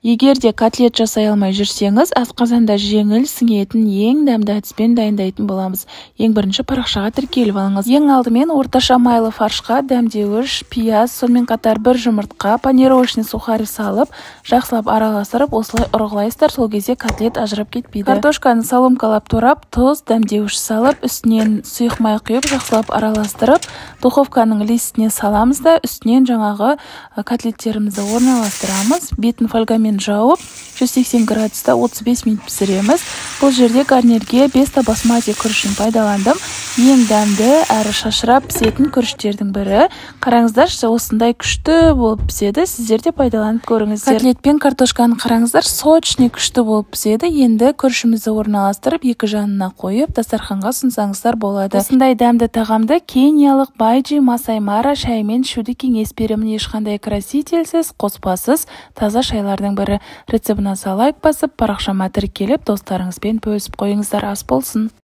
Егер де котлет жасай алмай жүрсеңіз, асқазанда жеңіл сіңетін ең дәмді әдіспен дайындайтын боламыз. Ең бірінші парақшаға тіркеліп алыңыз. Ең алдымен орташа майлы фаршқа дәмдеуіш, пияз, сонымен қатар бір жұмыртқа, панировочный сухарь салып, жақсылап араластырып, осылай ұрғылайсыздар, сол кезде котлет ажырап кетпейді. Картошканы соломкалап турап, тұз, дәмдеуіш салып, үстінен сұйық май құйып, жақсылап араластырып, духовканың листіне саламыз да, үстінен жаңағы котлеттерімізді орналастырамыз. Бетін фольгамен жауып, 180 градуста 35 минут пісіреміз. Бұл жерде гарнирге 5 басмати күрішін пайдаландым. Ең дәмді әрі шашырап пісетін күріштердің бірі. Қараңыздар, осындай күшті болып піседі. Сіздер де пайдаланып көріңіздер. Котлет пен картошканы қараңыздар, сочный күшті болып піседі. Енді күрішімізді орналастырып, екі жанына қойып, дастарханға ұсынсаңыздар болады. Осындай дәмді тағамды кениялық Байджи Масай Мара шаймен ішуді кеңес беремін. Ешқандай красительсіз, қоспасыз, таза шайлардың бірі. Рецептіне лайк басып, парақшама тіркеліп, достарыңызбен бөлісіп қойыңыздар. Ас болсын.